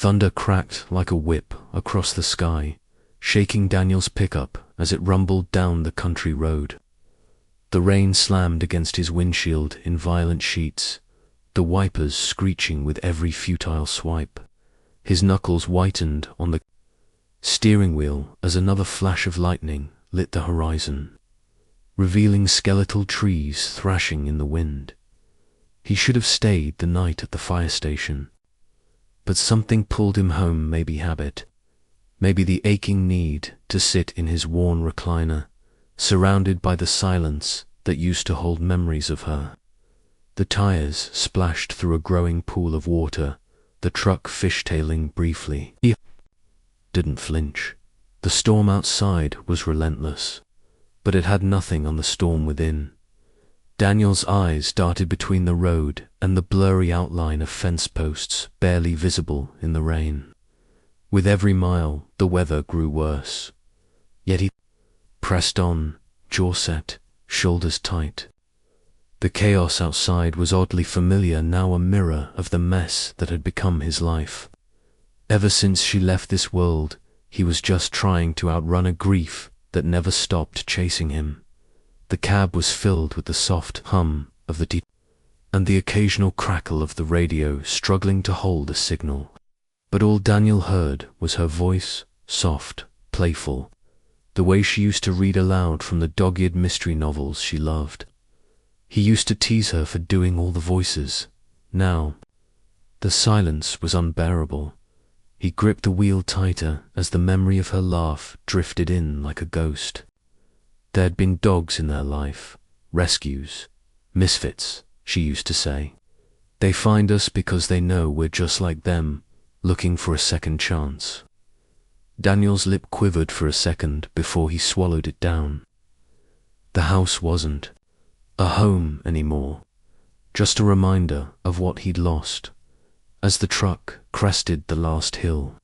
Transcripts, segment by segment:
Thunder cracked like a whip across the sky, shaking Daniel's pickup as it rumbled down the country road. The rain slammed against his windshield in violent sheets, the wipers screeching with every futile swipe. His knuckles whitened on the steering wheel as another flash of lightning lit the horizon, revealing skeletal trees thrashing in the wind. He should have stayed the night at the fire station, but something pulled him home, maybe habit, maybe the aching need to sit in his worn recliner, surrounded by the silence that used to hold memories of her. The tires splashed through a growing pool of water, the truck fishtailing briefly. He didn't flinch. The storm outside was relentless, but it had nothing on the storm within. Daniel's eyes darted between the road and the blurry outline of fence posts barely visible in the rain. With every mile, the weather grew worse. Yet he pressed on, jaw set, shoulders tight. The chaos outside was oddly familiar, now a mirror of the mess that had become his life. Ever since she left this world, he was just trying to outrun a grief that never stopped chasing him. The cab was filled with the soft hum of the and the occasional crackle of the radio struggling to hold a signal. But all Daniel heard was her voice, soft, playful, the way she used to read aloud from the dog-eared mystery novels she loved. He used to tease her for doing all the voices. Now, the silence was unbearable. He gripped the wheel tighter as the memory of her laugh drifted in like a ghost. There had been dogs in their life, rescues, misfits, she used to say. They find us because they know we're just like them, looking for a second chance. Daniel's lip quivered for a second before he swallowed it down. The house wasn't a home anymore, just a reminder of what he'd lost. As the truck crested the last hill,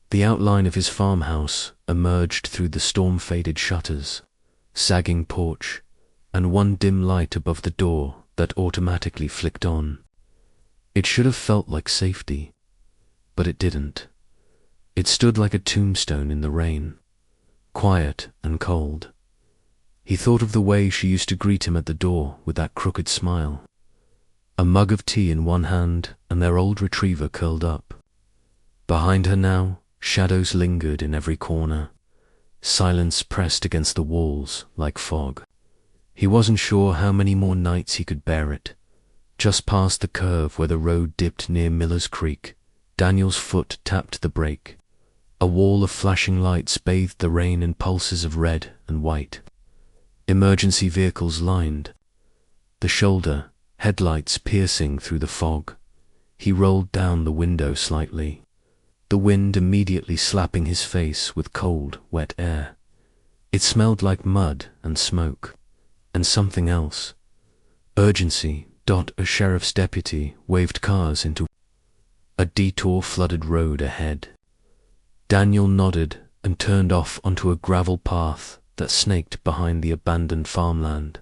the outline of his farmhouse emerged through the storm-faded shutters, sagging porch, and one dim light above the door that automatically flicked on. It should have felt like safety, but it didn't. It stood like a tombstone in the rain, quiet and cold. He thought of the way she used to greet him at the door with that crooked smile, a mug of tea in one hand and their old retriever curled up. Behind her now, shadows lingered in every corner, silence pressed against the walls like fog. He wasn't sure how many more nights he could bear it. Just past the curve where the road dipped near Miller's Creek, Daniel's foot tapped the brake. A wall of flashing lights bathed the rain in pulses of red and white. Emergency vehicles lined the shoulder, headlights piercing through the fog. He rolled down the window slightly, the wind immediately slapping his face with cold, wet air. It smelled like mud and smoke, and something else. Urgency. A sheriff's deputy waved cars into a detour-flooded road ahead. Daniel nodded and turned off onto a gravel path that snaked behind the abandoned farmland.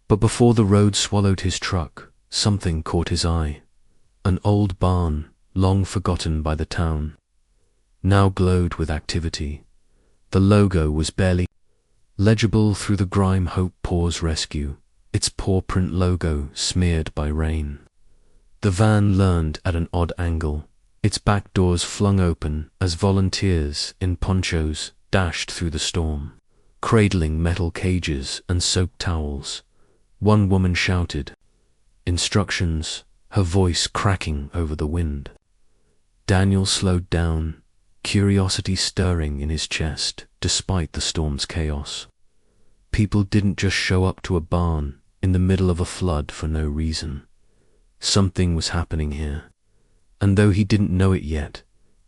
But before the road swallowed his truck, something caught his eye. An old barn, long forgotten by the town, now glowed with activity. The logo was barely legible through the grime. Hope Paws Rescue, its paw print logo smeared by rain. The van leaned at an odd angle, its back doors flung open as volunteers in ponchos dashed through the storm, cradling metal cages and soaked towels. One woman shouted instructions, her voice cracking over the wind. Daniel slowed down, curiosity stirring in his chest despite the storm's chaos. People didn't just show up to a barn in the middle of a flood for no reason. Something was happening here, and though he didn't know it yet,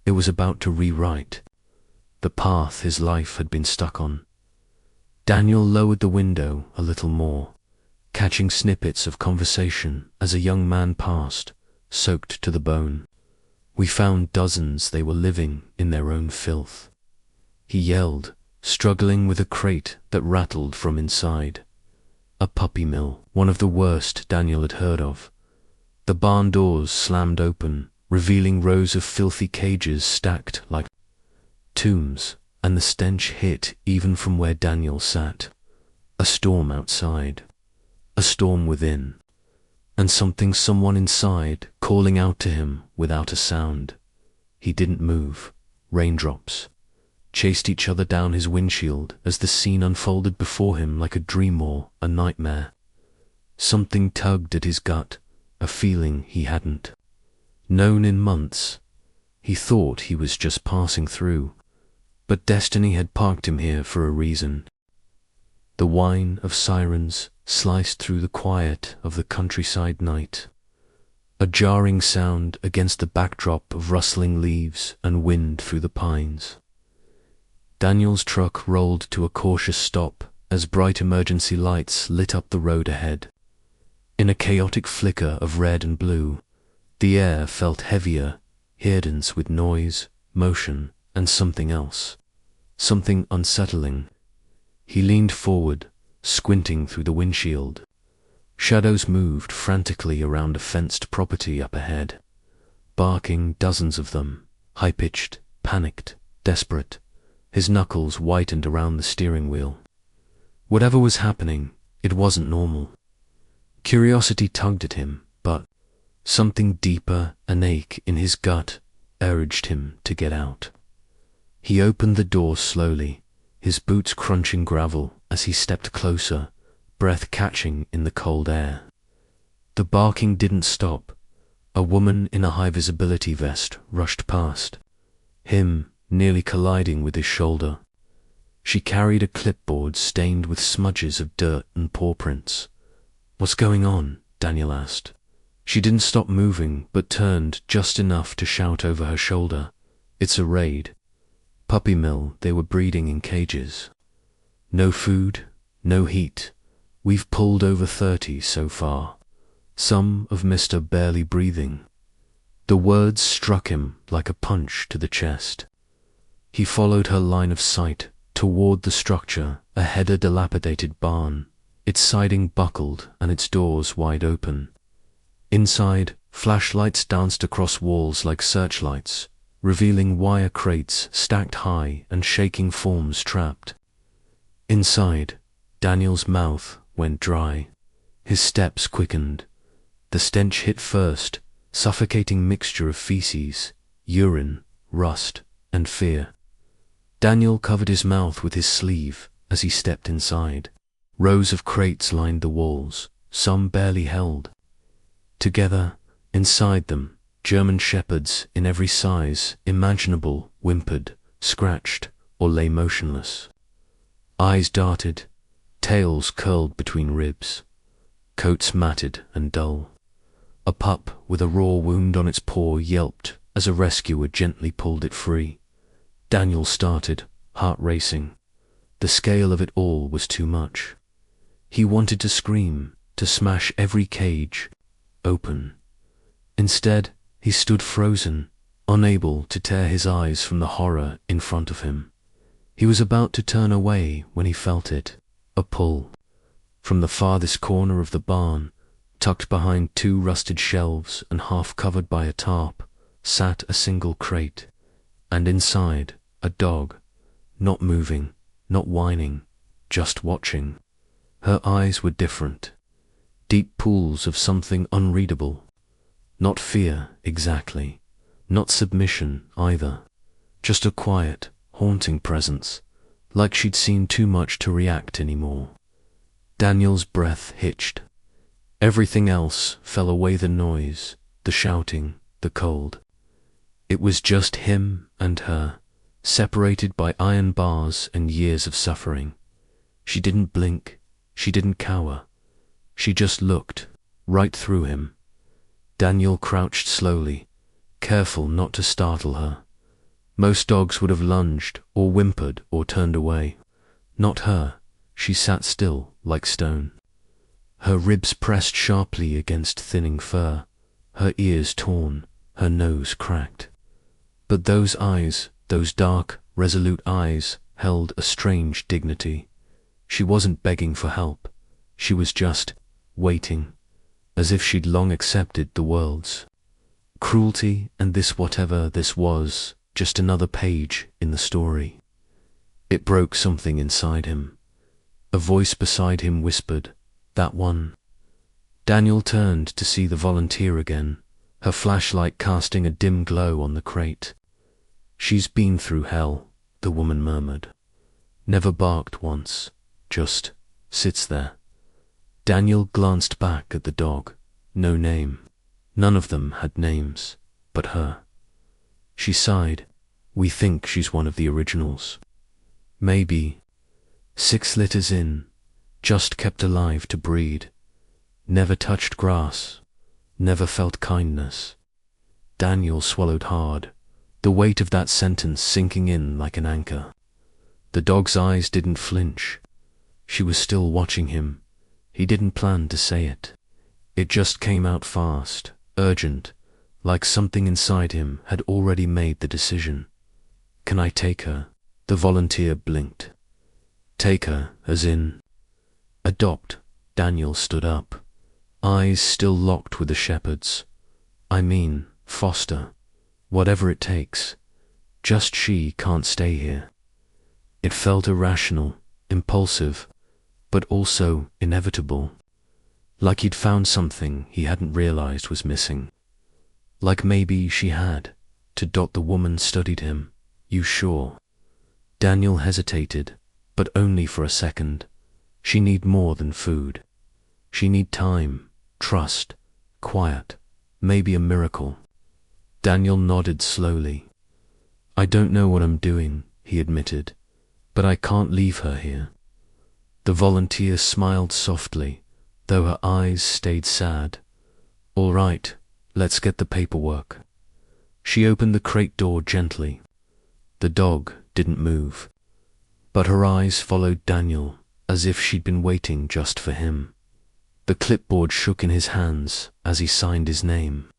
it was about to rewrite the path his life had been stuck on. Daniel lowered the window a little more, catching snippets of conversation as a young man passed, soaked to the bone. We found dozens. They were living in their own filth. He yelled, struggling with a crate that rattled from inside. A puppy mill, one of the worst Daniel had heard of. The barn doors slammed open, revealing rows of filthy cages stacked like tombs, and the stench hit even from where Daniel sat. A storm outside, a storm within, and someone inside calling out to him without a sound. He didn't move. Raindrops chased each other down his windshield as the scene unfolded before him like a dream or a nightmare. Something tugged at his gut, a feeling he hadn't known in months. He thought he was just passing through, but destiny had parked him here for a reason. The whine of sirens sliced through the quiet of the countryside night, a jarring sound against the backdrop of rustling leaves and wind through the pines. Daniel's truck rolled to a cautious stop as bright emergency lights lit up the road ahead. In a chaotic flicker of red and blue, the air felt heavier, dense with noise, motion, and something else. Something unsettling. He leaned forward, squinting through the windshield. Shadows moved frantically around a fenced property up ahead, barking, dozens of them, high-pitched, panicked, desperate. His knuckles whitened around the steering wheel. Whatever was happening, it wasn't normal. Curiosity tugged at him, but something deeper, an ache in his gut, urged him to get out. He opened the door slowly, his boots crunching gravel as he stepped closer, breath catching in the cold air. The barking didn't stop. A woman in a high-visibility vest rushed past, him nearly colliding with his shoulder. She carried a clipboard stained with smudges of dirt and paw prints. "What's going on?" Daniel asked. She didn't stop moving, but turned just enough to shout over her shoulder, "It's a raid. Puppy mill, they were breeding in cages. No food, no heat. We've pulled over 30 so far. Some of Mr. barely breathing." The words struck him like a punch to the chest. He followed her line of sight toward the structure, ahead a dilapidated barn, its siding buckled and its doors wide open. Inside, flashlights danced across walls like searchlights, revealing wire crates stacked high and shaking forms trapped. Inside, Daniel's mouth went dry. His steps quickened. The stench hit first, suffocating mixture of feces, urine, rust, and fear. Daniel covered his mouth with his sleeve as he stepped inside. Rows of crates lined the walls, some barely held. Together, inside them, German shepherds in every size imaginable whimpered, scratched, or lay motionless. Eyes darted, tails curled between ribs, coats matted and dull. A pup with a raw wound on its paw yelped as a rescuer gently pulled it free. Daniel started, heart racing. The scale of it all was too much. He wanted to scream, to smash every cage open. Instead, he stood frozen, unable to tear his eyes from the horror in front of him. He was about to turn away when he felt it, a pull. From the farthest corner of the barn, tucked behind 2 rusted shelves and half covered by a tarp, sat a single crate, and inside, a dog, not moving, not whining, just watching. Her eyes were different, deep pools of something unreadable. Not fear, exactly, not submission either, just a quiet, haunting presence, like she'd seen too much to react anymore. Daniel's breath hitched. Everything else fell away, the noise, the shouting, the cold. It was just him and her, separated by iron bars and years of suffering. She didn't blink, she didn't cower. She just looked, right through him. Daniel crouched slowly, careful not to startle her. Most dogs would have lunged, or whimpered, or turned away. Not her. She sat still, like stone. Her ribs pressed sharply against thinning fur, her ears torn, her nose cracked. But those eyes, those dark, resolute eyes, held a strange dignity. She wasn't begging for help. She was just waiting, as if she'd long accepted the world's Cruelty, and this whatever this was, just another page in the story. It broke something inside him. A voice beside him whispered, "That one." Daniel turned to see the volunteer again, her flashlight casting a dim glow on the crate. "She's been through hell," the woman murmured. "Never barked once, just sits there." Daniel glanced back at the dog. No name. None of them had names, but her. She sighed. "We think she's one of the originals. Maybe. 6 litters in, just kept alive to breed. Never touched grass, never felt kindness." Daniel swallowed hard, the weight of that sentence sinking in like an anchor. The dog's eyes didn't flinch. She was still watching him. He didn't plan to say it. It just came out fast, urgent, like something inside him had already made the decision. "Can I take her?" The volunteer blinked. "Take her, as in?" "Adopt." Daniel stood up, eyes still locked with the shepherd's. "I mean, foster. Whatever it takes. Just she can't stay here." It felt irrational, impulsive, but also inevitable. Like he'd found something he hadn't realized was missing. Like maybe she had. The woman studied him. "You sure?" Daniel hesitated, but only for a second. She need more than food. She need time, trust, quiet, maybe a miracle. Daniel nodded slowly. "I don't know what I'm doing," he admitted, "but I can't leave her here." The volunteer smiled softly, though her eyes stayed sad. "All right, let's get the paperwork." She opened the crate door gently. The dog didn't move, but her eyes followed Daniel as if she'd been waiting just for him. The clipboard shook in his hands as he signed his name.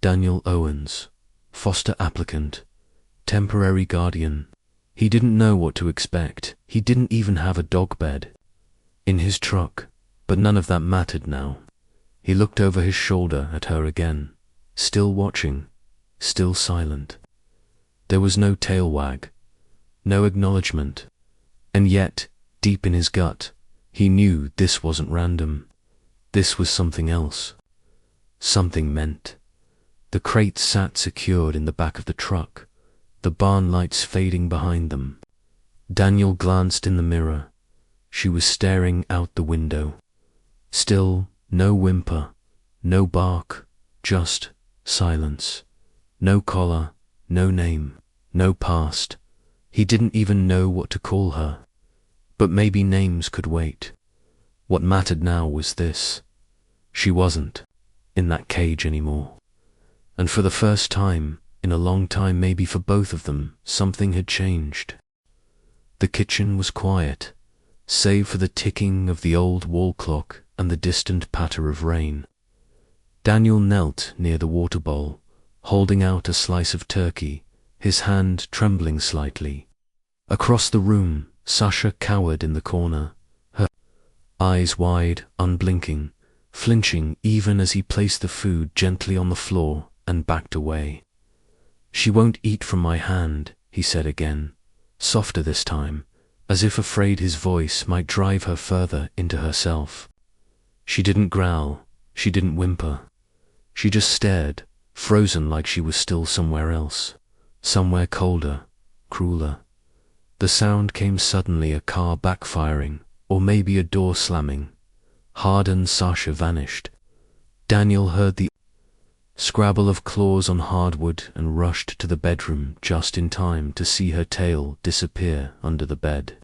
Daniel Owens, foster applicant, temporary guardian. He didn't know what to expect. He didn't even have a dog bed in his truck, but none of that mattered now. He looked over his shoulder at her again, still watching, still silent. There was no tail wag, no acknowledgement, and yet, deep in his gut, he knew this wasn't random. This was something else. Something meant. The crate sat secured in the back of the truck, the barn lights fading behind them. Daniel glanced in the mirror. She was staring out the window. Still, no whimper, no bark, just silence. No collar, no name, no past. He didn't even know what to call her. But maybe names could wait. What mattered now was this. She wasn't in that cage anymore. And for the first time, in a long time, maybe for both of them, something had changed. The kitchen was quiet, save for the ticking of the old wall clock and the distant patter of rain. Daniel knelt near the water bowl, holding out a slice of turkey, his hand trembling slightly. Across the room, Sasha cowered in the corner, her eyes wide, unblinking, flinching even as he placed the food gently on the floor and backed away. "She won't eat from my hand," he said again, softer this time, as if afraid his voice might drive her further into herself. She didn't growl, she didn't whimper. She just stared, frozen like she was still somewhere else, somewhere colder, crueler. The sound came suddenly, a car backfiring, or maybe a door slamming. Hardened Sasha vanished. Daniel heard the scrabble of claws on hardwood and rushed to the bedroom just in time to see her tail disappear under the bed.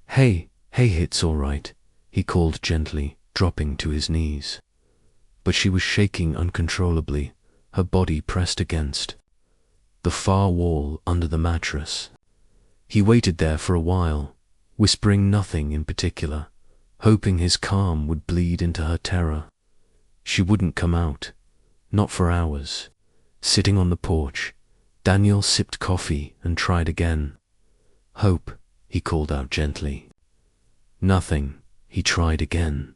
Hey, it's all right," he called gently, dropping to his knees. But she was shaking uncontrollably, her body pressed against the far wall under the mattress. He waited there for a while, whispering nothing in particular, hoping his calm would bleed into her terror. She wouldn't come out, not for hours. Sitting on the porch, Daniel sipped coffee and tried again. "Hope," he called out gently. Nothing. He tried again.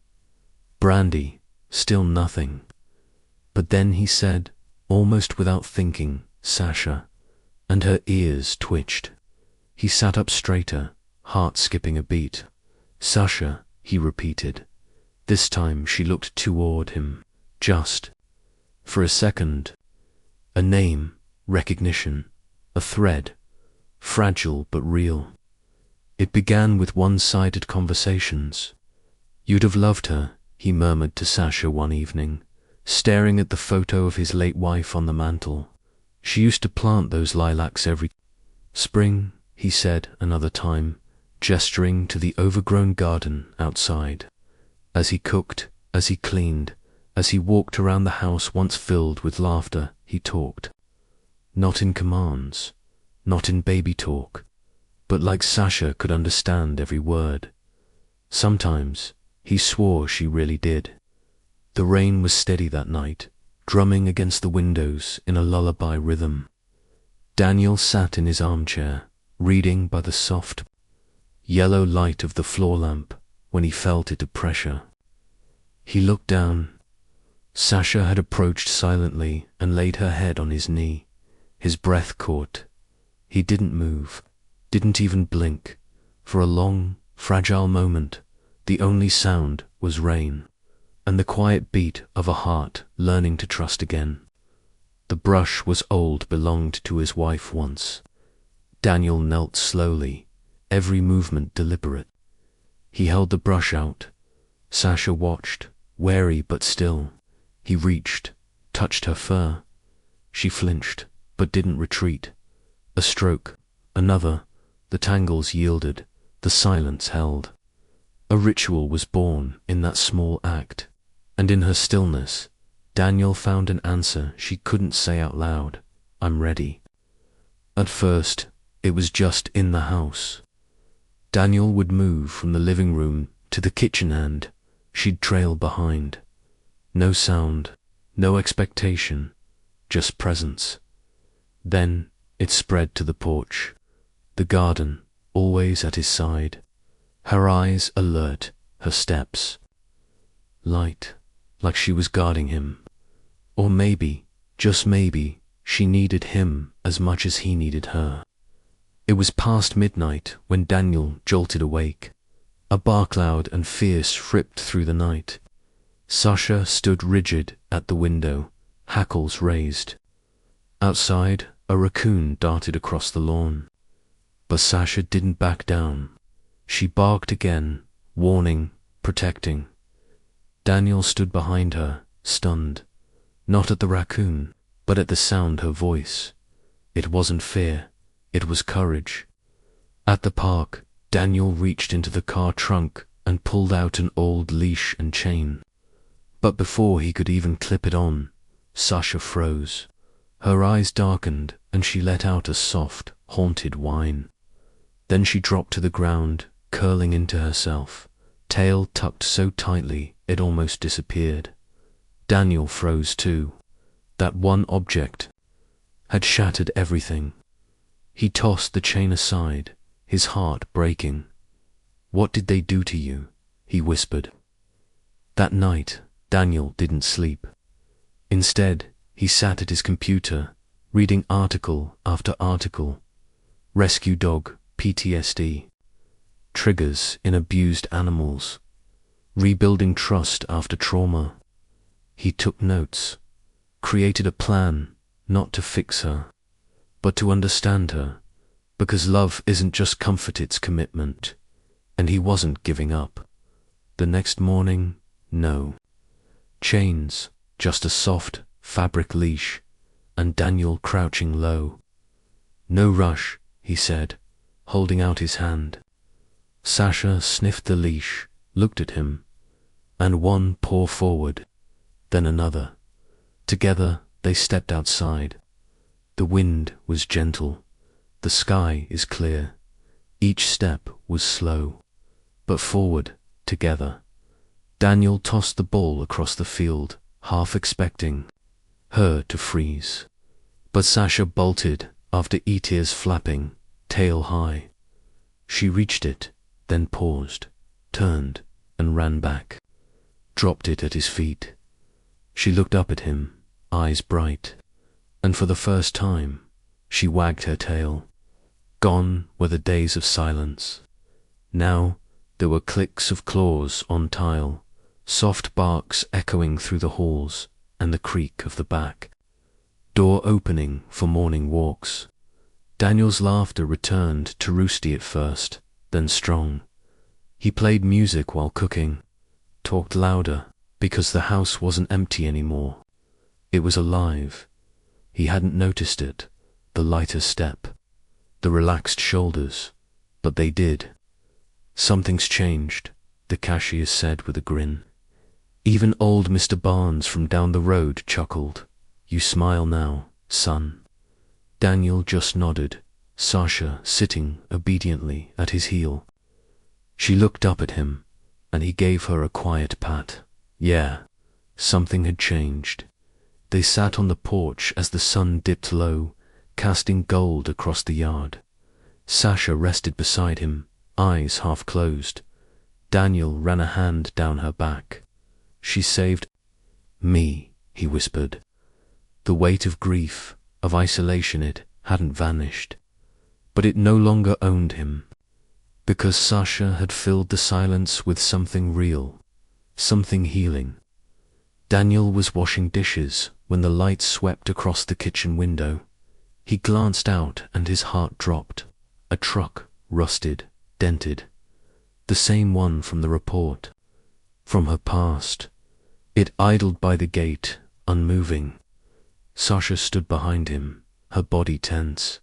Brandy, still nothing. But then he said, almost without thinking, Sasha, and her ears twitched. He sat up straighter, heart skipping a beat. Sasha, he repeated. This time she looked toward him, just for a second. A name, recognition, a thread, fragile but real. It began with one-sided conversations. You'd have loved her, he murmured to Sasha one evening, staring at the photo of his late wife on the mantel. She used to plant those lilacs every spring, he said another time, gesturing to the overgrown garden outside. As he cooked, as he cleaned, as he walked around the house once filled with laughter, he talked. Not in commands, not in baby talk, but like Sasha could understand every word. Sometimes he swore she really did. The rain was steady that night, drumming against the windows in a lullaby rhythm. Daniel sat in his armchair, reading by the soft, yellow light of the floor lamp when he felt it a pressure. He looked down. Sasha had approached silently and laid her head on his knee. His breath caught. He didn't move, didn't even blink. For a long, fragile moment, the only sound was rain, and the quiet beat of a heart learning to trust again. The brush was old, belonged to his wife once. Daniel knelt slowly, every movement deliberate. He held the brush out. Sasha watched, wary but still. He reached, touched her fur. She flinched, but didn't retreat. A stroke, another, the tangles yielded, the silence held. A ritual was born in that small act, and in her stillness, Daniel found an answer she couldn't say out loud. I'm ready. At first, it was just in the house. Daniel would move from the living room to the kitchen and she'd trail behind. No sound, no expectation, just presence. Then it spread to the porch, the garden, always at his side, her eyes alert, her steps light, like she was guarding him. Or maybe, just maybe, she needed him as much as he needed her. It was past midnight when Daniel jolted awake. A bark loud and fierce ripped through the night. Sasha stood rigid at the window, hackles raised. Outside, a raccoon darted across the lawn. But Sasha didn't back down. She barked again, warning, protecting. Daniel stood behind her, stunned, not at the raccoon, but at the sound her voice. It wasn't fear, it was courage. At the park, Daniel reached into the car trunk and pulled out an old leash and chain. But before he could even clip it on, Sasha froze. Her eyes darkened and she let out a soft, haunted whine. Then she dropped to the ground, curling into herself, tail tucked so tightly it almost disappeared. Daniel froze too. That one object had shattered everything. He tossed the chain aside, his heart breaking. What did they do to you? He whispered. That night, Daniel didn't sleep. Instead, he sat at his computer, reading article after article. Rescue dog, PTSD. Triggers in abused animals. Rebuilding trust after trauma. He took notes, created a plan, not to fix her, but to understand her, because love isn't just comfort, it's commitment. And he wasn't giving up. The next morning, no. Chains, just a soft fabric leash, and Daniel crouching low. No rush, he said, holding out his hand. Sasha sniffed the leash, looked at him, and one paw forward, then another. Together they stepped outside. The wind was gentle, the sky is clear. Each step was slow, but forward, together. Daniel tossed the ball across the field, half expecting her to freeze. But Sasha bolted after ears flapping, tail high. She reached it, then paused, turned, and ran back. Dropped it at his feet. She looked up at him, eyes bright. and for the first time, she wagged her tail. Gone were the days of silence. Now there were clicks of claws on tile, soft barks echoing through the halls, and the creak of the back door opening for morning walks. Daniel's laughter returned to roosty at first, then strong. He played music while cooking, talked louder, because the house wasn't empty anymore. It was alive. He hadn't noticed it, the lighter step, the relaxed shoulders, but they did. Something's changed, the cashier said with a grin. Even old Mr. Barnes from down the road chuckled. You smile now, son. Daniel just nodded, Sasha sitting obediently at his heel. She looked up at him, and he gave her a quiet pat. Yeah, something had changed. They sat on the porch as the sun dipped low, casting gold across the yard. Sasha rested beside him, eyes half closed. Daniel ran a hand down her back. She saved me, he whispered. The weight of grief, of isolation, it hadn't vanished. But it no longer owned him, because Sasha had filled the silence with something real, something healing. Daniel was washing dishes when the light swept across the kitchen window. He glanced out and his heart dropped. A truck, rusted, dented. The same one from the report. From her past. It idled by the gate, unmoving. Sasha stood behind him, her body tense.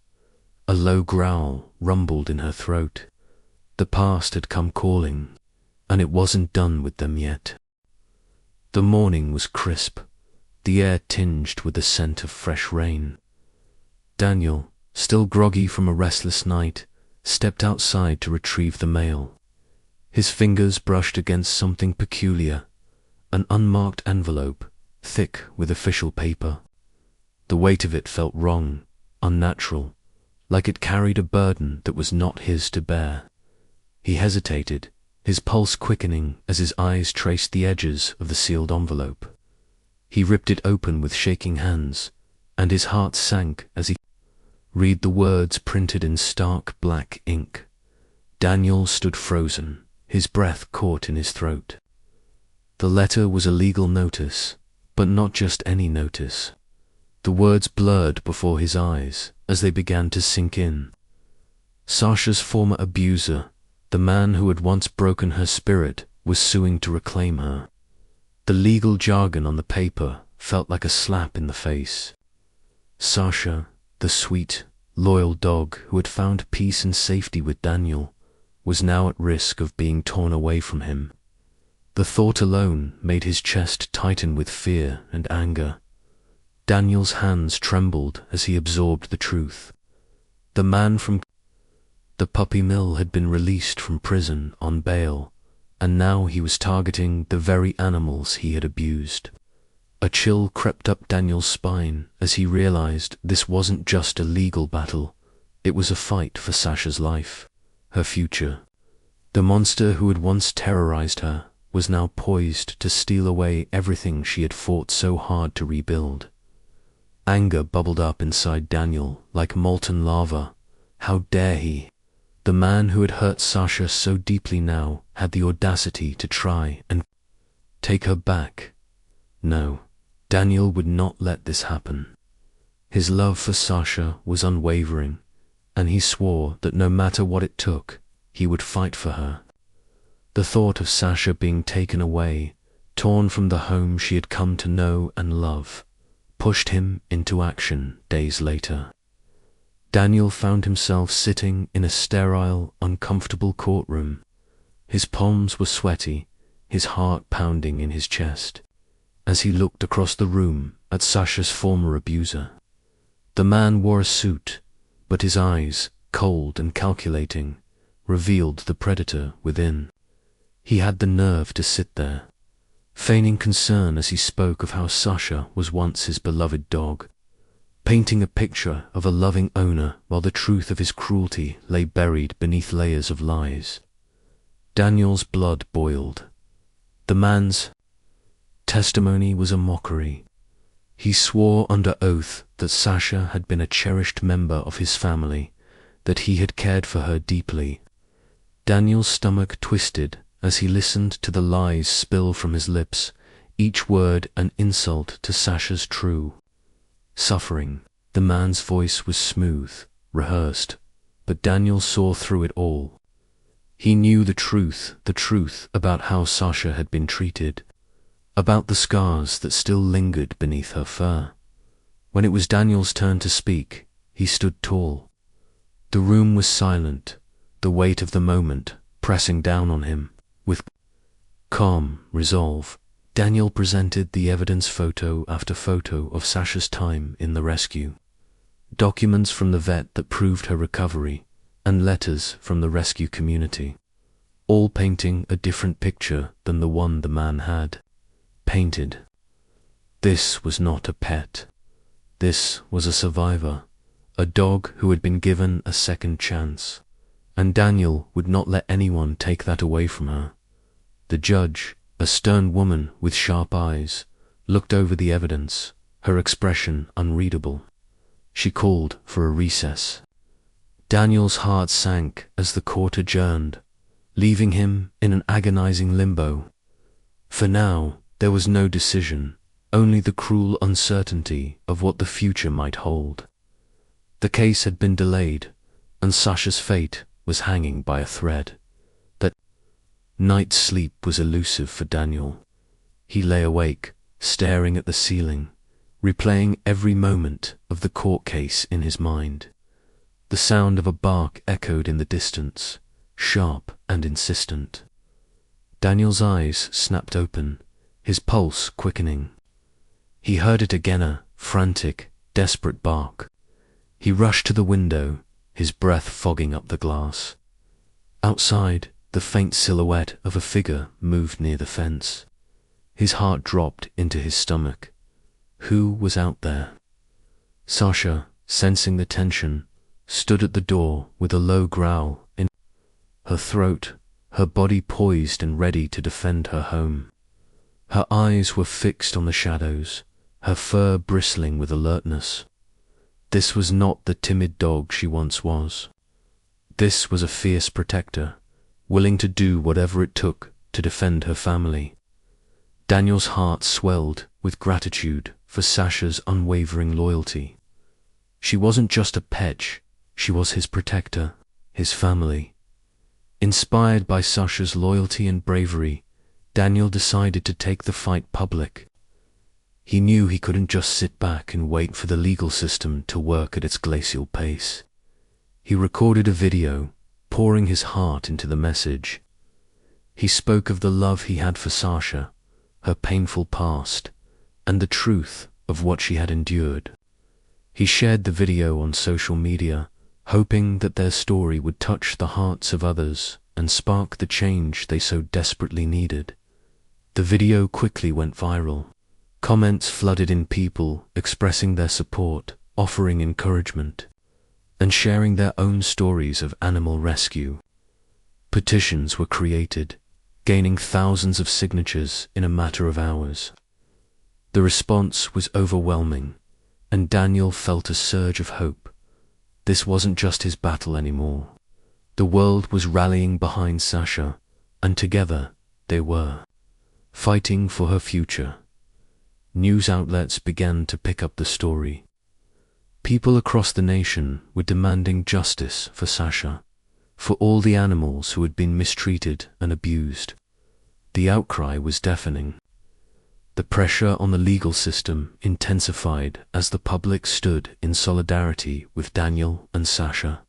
A low growl rumbled in her throat. The past had come calling, and it wasn't done with them yet. The morning was crisp, the air tinged with the scent of fresh rain. Daniel, still groggy from a restless night, stepped outside to retrieve the mail. His fingers brushed against something peculiar, an unmarked envelope, thick with official paper. The weight of it felt wrong, unnatural, like it carried a burden that was not his to bear. He hesitated, his pulse quickening as his eyes traced the edges of the sealed envelope. He ripped it open with shaking hands, and his heart sank as he read the words printed in stark black ink. Daniel stood frozen, his breath caught in his throat. The letter was a legal notice, but not just any notice. The words blurred before his eyes as they began to sink in. Sasha's former abuser, the man who had once broken her spirit, was suing to reclaim her. The legal jargon on the paper felt like a slap in the face. Sasha, the sweet, loyal dog who had found peace and safety with Daniel, was now at risk of being torn away from him. The thought alone made his chest tighten with fear and anger. Daniel's hands trembled as he absorbed the truth. The man from the puppy mill had been released from prison on bail, and now he was targeting the very animals he had abused. A chill crept up Daniel's spine as he realized this wasn't just a legal battle, it was a fight for Sasha's life, her future. The monster who had once terrorized her was now poised to steal away everything she had fought so hard to rebuild. Anger bubbled up inside Daniel like molten lava. How dare he? The man who had hurt Sasha so deeply now had the audacity to try and take her back. No, Daniel would not let this happen. His love for Sasha was unwavering, and he swore that no matter what it took, he would fight for her. The thought of Sasha being taken away, torn from the home she had come to know and love, pushed him into action days later. Daniel found himself sitting in a sterile, uncomfortable courtroom. His palms were sweaty, his heart pounding in his chest, as he looked across the room at Sasha's former abuser. The man wore a suit, but his eyes, cold and calculating, revealed the predator within. He had the nerve to sit there, feigning concern as he spoke of how Sasha was once his beloved dog, painting a picture of a loving owner while the truth of his cruelty lay buried beneath layers of lies. Daniel's blood boiled. The man's testimony was a mockery. He swore under oath that Sasha had been a cherished member of his family, that he had cared for her deeply. Daniel's stomach twisted as he listened to the lies spill from his lips, each word an insult to Sasha's true suffering. The man's voice was smooth, rehearsed, but Daniel saw through it all. He knew the truth about how Sasha had been treated, about the scars that still lingered beneath her fur. When it was Daniel's turn to speak, he stood tall. The room was silent, the weight of the moment pressing down on him. With calm resolve, Daniel presented the evidence, photo after photo of Sasha's time in the rescue. Documents from the vet that proved her recovery, and letters from the rescue community, all painting a different picture than the one the man had painted. This was not a pet. This was a survivor, a dog who had been given a second chance, and Daniel would not let anyone take that away from her. The judge, a stern woman with sharp eyes, looked over the evidence, her expression unreadable. She called for a recess. Daniel's heart sank as the court adjourned, leaving him in an agonizing limbo. For now, there was no decision, only the cruel uncertainty of what the future might hold. The case had been delayed, and Sasha's fate was hanging by a thread. That night's sleep was elusive for Daniel. He lay awake, staring at the ceiling, replaying every moment of the court case in his mind. The sound of a bark echoed in the distance, sharp and insistent. Daniel's eyes snapped open, his pulse quickening. He heard it again, a frantic, desperate bark. He rushed to the window, his breath fogging up the glass. Outside, the faint silhouette of a figure moved near the fence. His heart dropped into his stomach. Who was out there? Sasha, sensing the tension, stood at the door with a low growl in her throat, her body poised and ready to defend her home. Her eyes were fixed on the shadows, her fur bristling with alertness. This was not the timid dog she once was. This was a fierce protector, willing to do whatever it took to defend her family. Daniel's heart swelled with gratitude for Sasha's unwavering loyalty. She wasn't just a pet, she was his protector, his family. Inspired by Sasha's loyalty and bravery, Daniel decided to take the fight public. He knew he couldn't just sit back and wait for the legal system to work at its glacial pace. He recorded a video, pouring his heart into the message. He spoke of the love he had for Sasha, her painful past, and the truth of what she had endured. He shared the video on social media, hoping that their story would touch the hearts of others and spark the change they so desperately needed. The video quickly went viral. Comments flooded in, people expressing their support, offering encouragement, and sharing their own stories of animal rescue. Petitions were created, gaining thousands of signatures in a matter of hours. The response was overwhelming, and Daniel felt a surge of hope. This wasn't just his battle anymore. The world was rallying behind Sasha, and together they were fighting for her future. News outlets began to pick up the story. People across the nation were demanding justice for Sasha, for all the animals who had been mistreated and abused. The outcry was deafening. The pressure on the legal system intensified as the public stood in solidarity with Daniel and Sasha.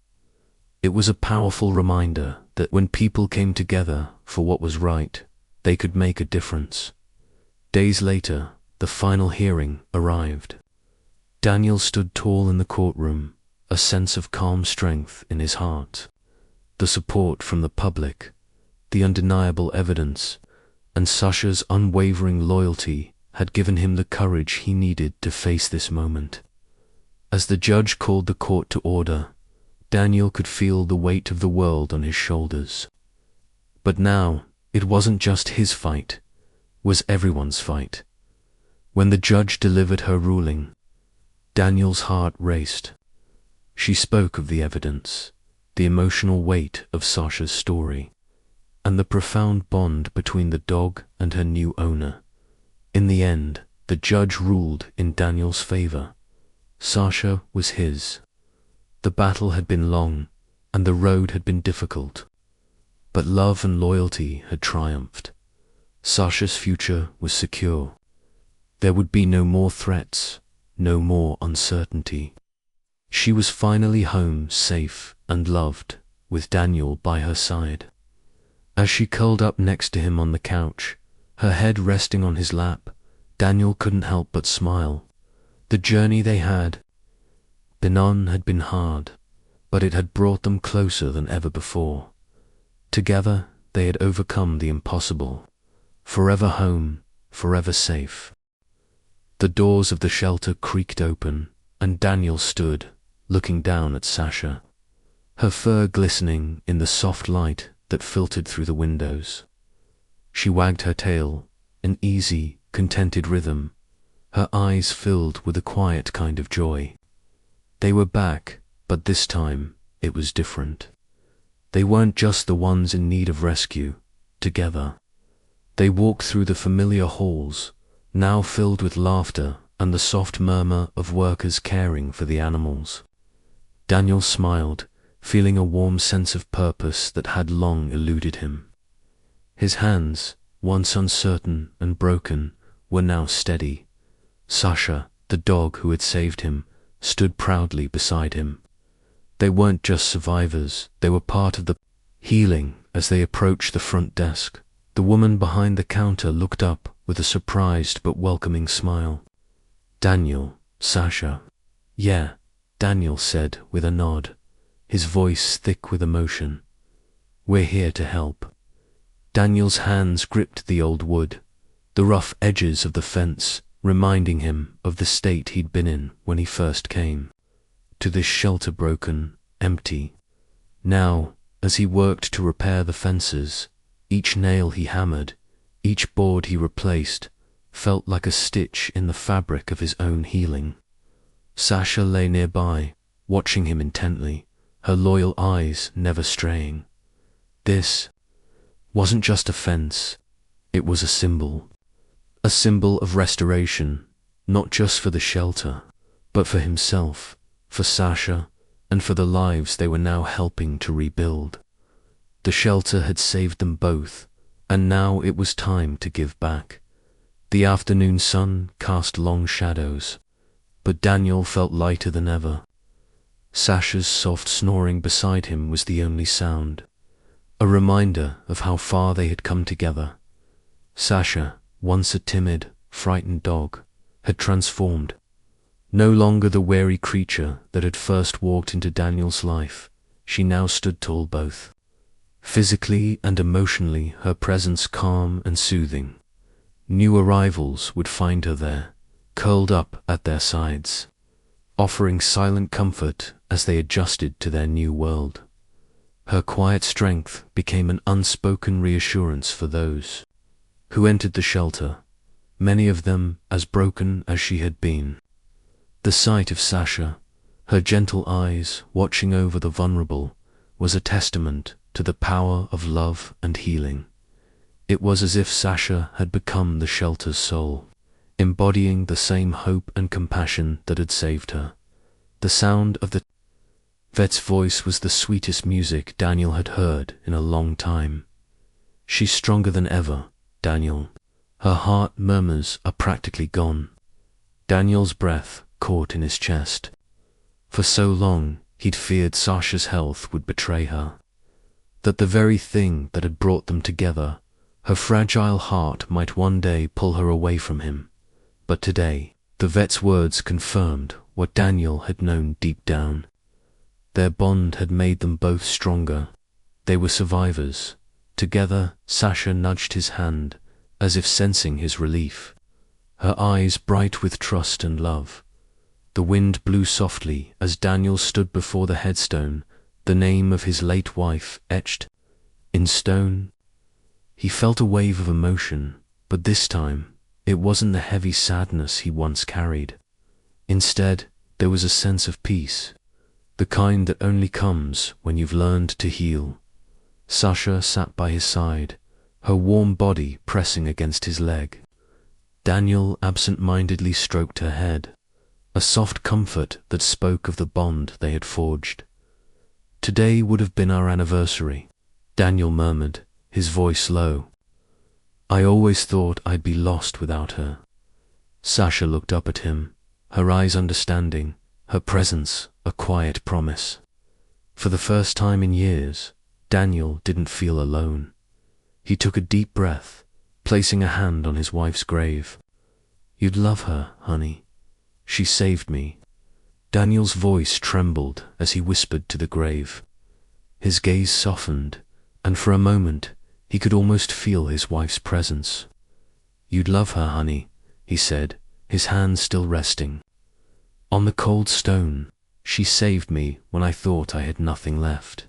It was a powerful reminder that when people came together for what was right, they could make a difference. Days later, the final hearing arrived. Daniel stood tall in the courtroom, a sense of calm strength in his heart. The support from the public, the undeniable evidence, and Sasha's unwavering loyalty had given him the courage he needed to face this moment. As the judge called the court to order, Daniel could feel the weight of the world on his shoulders. But now, it wasn't just his fight, it was everyone's fight. When the judge delivered her ruling, Daniel's heart raced. She spoke of the evidence, the emotional weight of Sasha's story, and the profound bond between the dog and her new owner. In the end, the judge ruled in Daniel's favor. Sasha was his. The battle had been long, and the road had been difficult, but love and loyalty had triumphed. Sasha's future was secure. There would be no more threats, no more uncertainty. She was finally home, safe and loved, with Daniel by her side. As she curled up next to him on the couch, her head resting on his lap, Daniel couldn't help but smile. The journey they had been on had been hard, but it had brought them closer than ever before. Together, they had overcome the impossible. Forever home, forever safe. The doors of the shelter creaked open, and Daniel stood, looking down at Sasha, her fur glistening in the soft light that filtered through the windows. She wagged her tail, an easy, contented rhythm, her eyes filled with a quiet kind of joy. They were back, but this time it was different. They weren't just the ones in need of rescue. Together, they walked through the familiar halls, now filled with laughter and the soft murmur of workers caring for the animals. Daniel smiled, feeling a warm sense of purpose that had long eluded him. His hands, once uncertain and broken, were now steady. Sasha, the dog who had saved him, stood proudly beside him. They weren't just survivors, they were part of the healing. As they approached the front desk, the woman behind the counter looked up with a surprised but welcoming smile. "Daniel, Sasha." "Yeah," Daniel said with a nod, his voice thick with emotion. "We're here to help." Daniel's hands gripped the old wood, the rough edges of the fence reminding him of the state he'd been in when he first came to this shelter, broken, empty. Now, as he worked to repair the fences, each nail he hammered, each board he replaced, felt like a stitch in the fabric of his own healing. Sasha lay nearby, watching him intently, her loyal eyes never straying. This wasn't just a fence, it was a symbol of restoration, not just for the shelter, but for himself, for Sasha, and for the lives they were now helping to rebuild. The shelter had saved them both, and now it was time to give back. The afternoon sun cast long shadows, but Daniel felt lighter than ever. Sasha's soft snoring beside him was the only sound, a reminder of how far they had come together. Sasha, once a timid, frightened dog, had transformed. No longer the wary creature that had first walked into Daniel's life, she now stood tall both. Physically and emotionally, her presence calm and soothing. New arrivals would find her there, curled up at their sides, offering silent comfort as they adjusted to their new world. Her quiet strength became an unspoken reassurance for those who entered the shelter, many of them as broken as she had been. The sight of Sasha, her gentle eyes watching over the vulnerable, was a testament to the power of love and healing. It was as if Sasha had become the shelter's soul, embodying the same hope and compassion that had saved her. The sound of the vet's voice was the sweetest music Daniel had heard in a long time. "She's stronger than ever, Daniel. Her heart murmurs are practically gone." Daniel's breath caught in his chest. For so long, he'd feared Sasha's health would betray her, that the very thing that had brought them together, her fragile heart, might one day pull her away from him. But today, the vet's words confirmed what Daniel had known deep down. Their bond had made them both stronger. They were survivors. Together, Sasha nudged his hand, as if sensing his relief, her eyes bright with trust and love. The wind blew softly as Daniel stood before the headstone, the name of his late wife etched in stone. He felt a wave of emotion, but this time It wasn't the heavy sadness he once carried. Instead, there was a sense of peace, the kind that only comes when you've learned to heal. Sasha sat by his side, her warm body pressing against his leg. Daniel absent-mindedly stroked her head, a soft comfort that spoke of the bond they had forged. "Today would have been our anniversary," Daniel murmured, his voice low. "I always thought I'd be lost without her." Sasha looked up at him, her eyes understanding, her presence a quiet promise. For the first time in years, Daniel didn't feel alone. He took a deep breath, placing a hand on his wife's grave. "You'd love her, honey. She saved me." Daniel's voice trembled as he whispered to the grave. His gaze softened, and for a moment he could almost feel his wife's presence. "You'd love her, honey," he said, his hands still resting. "On the cold stone, she saved me when I thought I had nothing left."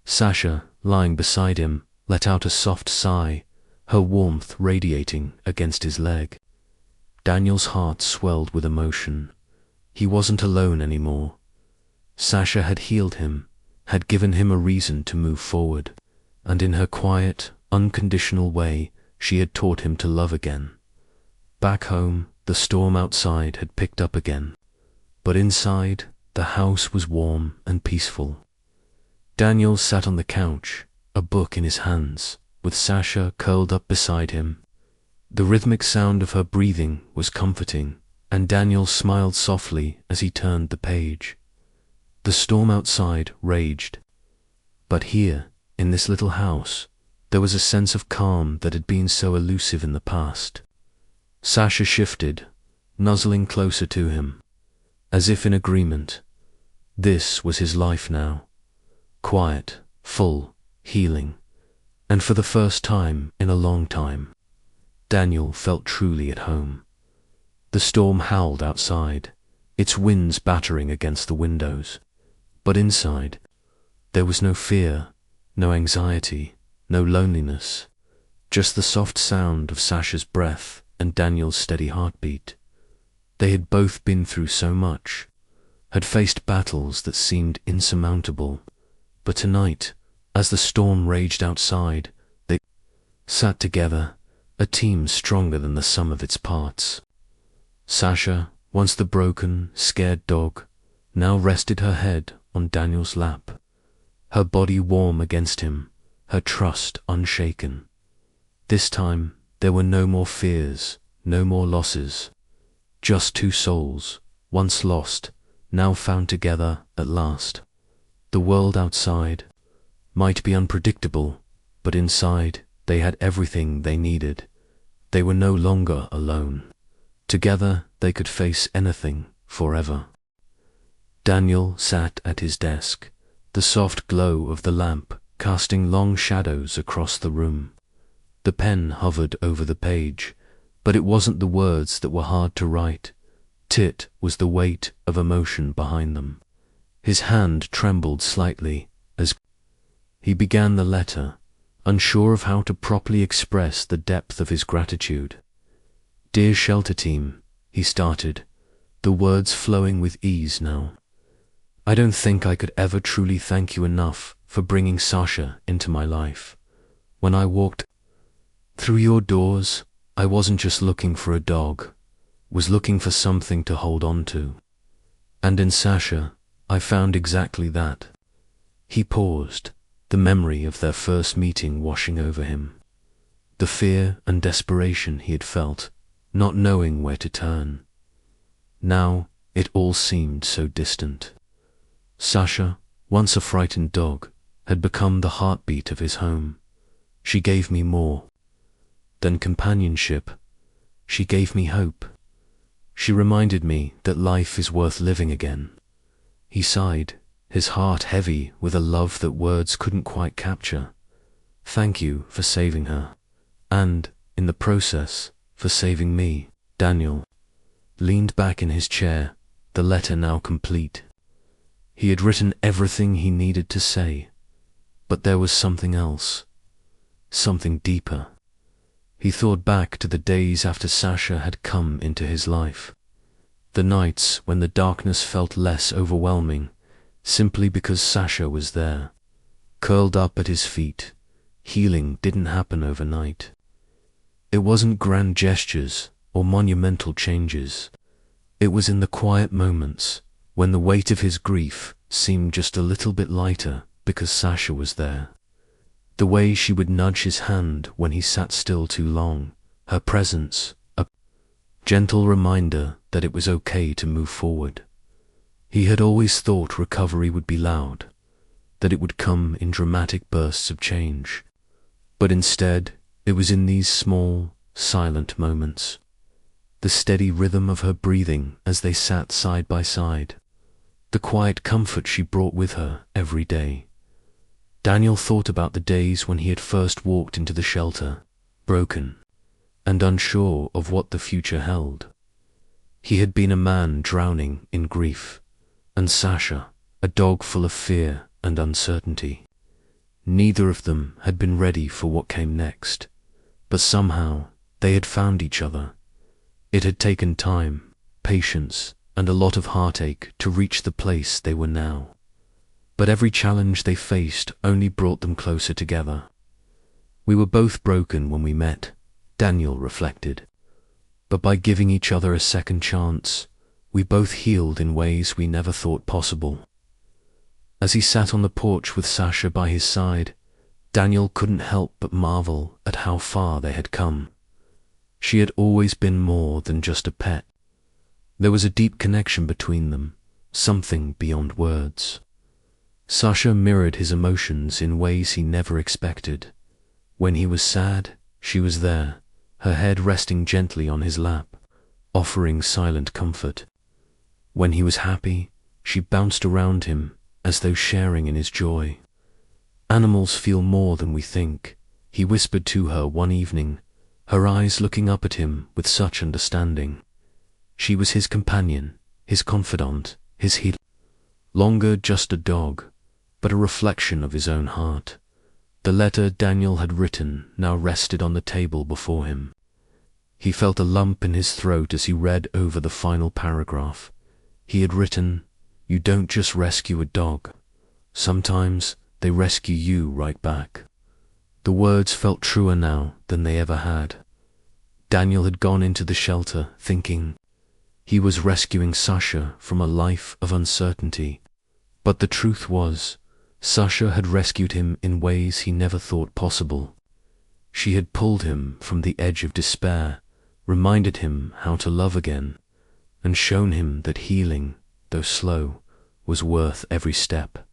Sasha, lying beside him, let out a soft sigh, her warmth radiating against his leg. Daniel's heart swelled with emotion. He wasn't alone anymore. Sasha had healed him, had given him a reason to move forward, and in her quiet, unconditional way, she had taught him to love again. Back home, the storm outside had picked up again, but inside, the house was warm and peaceful. Daniel sat on the couch, a book in his hands, with Sasha curled up beside him. The rhythmic sound of her breathing was comforting, and Daniel smiled softly as he turned the page. The storm outside raged, but here, in this little house, there was a sense of calm that had been so elusive in the past. Sasha shifted, nuzzling closer to him, as if in agreement. This was his life now. Quiet, full, healing, and for the first time in a long time, Daniel felt truly at home. The storm howled outside, its winds battering against the windows, but inside, there was no fear, no anxiety, no loneliness, just the soft sound of Sasha's breath and Daniel's steady heartbeat. They had both been through so much, had faced battles that seemed insurmountable, but tonight, as the storm raged outside, they sat together, a team stronger than the sum of its parts. Sasha, once the broken, scared dog, now rested her head on Daniel's lap, her body warm against him, her trust unshaken. This time, there were no more fears, no more losses, just two souls, once lost, now found together at last. The world outside might be unpredictable, but inside they had everything they needed. They were no longer alone. Together they could face anything forever. Daniel sat at his desk, the soft glow of the lamp casting long shadows across the room. The pen hovered over the page, but it wasn't the words that were hard to write. It was the weight of emotion behind them. His hand trembled slightly as he began the letter, unsure of how to properly express the depth of his gratitude. "Dear Shelter Team," he started, the words flowing with ease now. "I don't think I could ever truly thank you enough for bringing Sasha into my life. When I walked through your doors, I wasn't just looking for a dog, was looking for something to hold on to. And in Sasha, I found exactly that." He paused, the memory of their first meeting washing over him. The fear and desperation he had felt, not knowing where to turn. Now, it all seemed so distant. Sasha, once a frightened dog, had become the heartbeat of his home. She gave me more than companionship. She gave me hope. She reminded me that life is worth living again. He sighed, his heart heavy with a love that words couldn't quite capture. "Thank you for saving her, and, in the process, for saving me." Daniel leaned back in his chair, the letter now complete. He had written everything he needed to say, but there was something else, something deeper. He thought back to the days after Sasha had come into his life. The nights when the darkness felt less overwhelming, simply because Sasha was there, curled up at his feet. Healing didn't happen overnight. It wasn't grand gestures or monumental changes. It was in the quiet moments, when the weight of his grief seemed just a little bit lighter because Sasha was there. The way she would nudge his hand when he sat still too long, her presence, a gentle reminder that it was okay to move forward. He had always thought recovery would be loud, that it would come in dramatic bursts of change. But instead, it was in these small, silent moments. The steady rhythm of her breathing as they sat side by side. The quiet comfort she brought with her every day. Daniel thought about the days when he had first walked into the shelter, broken, and unsure of what the future held. He had been a man drowning in grief, and Sasha, a dog full of fear and uncertainty. Neither of them had been ready for what came next, but somehow they had found each other. It had taken time, patience, and a lot of heartache to reach the place they were now. But every challenge they faced only brought them closer together. We were both broken when we met, Daniel reflected. But by giving each other a second chance, we both healed in ways we never thought possible. As he sat on the porch with Sasha by his side, Daniel couldn't help but marvel at how far they had come. She had always been more than just a pet. There was a deep connection between them, something beyond words. Sasha mirrored his emotions in ways he never expected. When he was sad, she was there, her head resting gently on his lap, offering silent comfort. When he was happy, she bounced around him as though sharing in his joy. Animals feel more than we think, he whispered to her one evening, her eyes looking up at him with such understanding. She was his companion, his confidant, his healer. Longer just a dog, but a reflection of his own heart. The letter Daniel had written now rested on the table before him. He felt a lump in his throat as he read over the final paragraph. He had written, "You don't just rescue a dog. Sometimes they rescue you right back." The words felt truer now than they ever had. Daniel had gone into the shelter thinking he was rescuing Sasha from a life of uncertainty. But the truth was, Sasha had rescued him in ways he never thought possible. She had pulled him from the edge of despair, reminded him how to love again, and shown him that healing, though slow, was worth every step.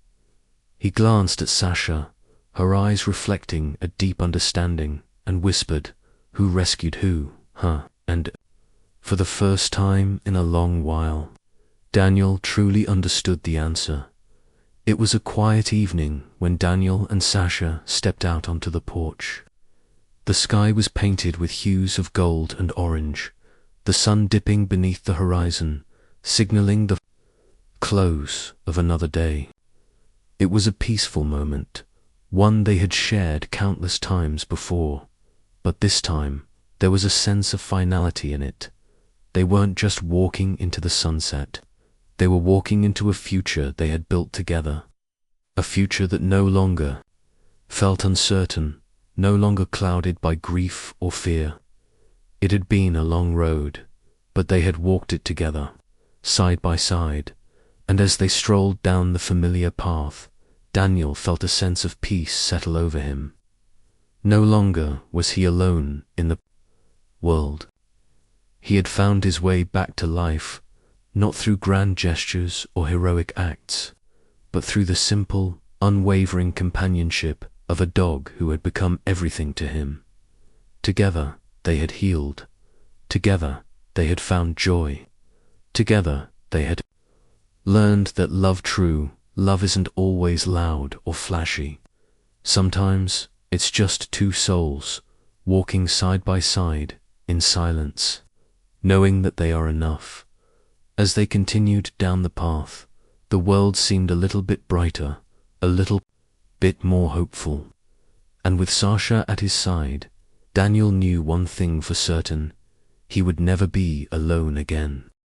He glanced at Sasha, her eyes reflecting a deep understanding, and whispered, "Who rescued who, huh?" And for the first time in a long while, Daniel truly understood the answer. It was a quiet evening when Daniel and Sasha stepped out onto the porch. The sky was painted with hues of gold and orange, the sun dipping beneath the horizon, signaling the close of another day. It was a peaceful moment, one they had shared countless times before, but this time there was a sense of finality in it. They weren't just walking into the sunset. They were walking into a future they had built together, a future that no longer felt uncertain, no longer clouded by grief or fear. It had been a long road, but they had walked it together, side by side, and as they strolled down the familiar path, Daniel felt a sense of peace settle over him. No longer was he alone in the world. He had found his way back to life, not through grand gestures or heroic acts, but through the simple, unwavering companionship of a dog who had become everything to him. Together they had healed. Together they had found joy. Together they had learned that love isn't always loud or flashy. Sometimes it's just two souls walking side by side in silence, knowing that they are enough. As they continued down the path, the world seemed a little bit brighter, a little bit more hopeful. And with Sasha at his side, Daniel knew one thing for certain: he would never be alone again.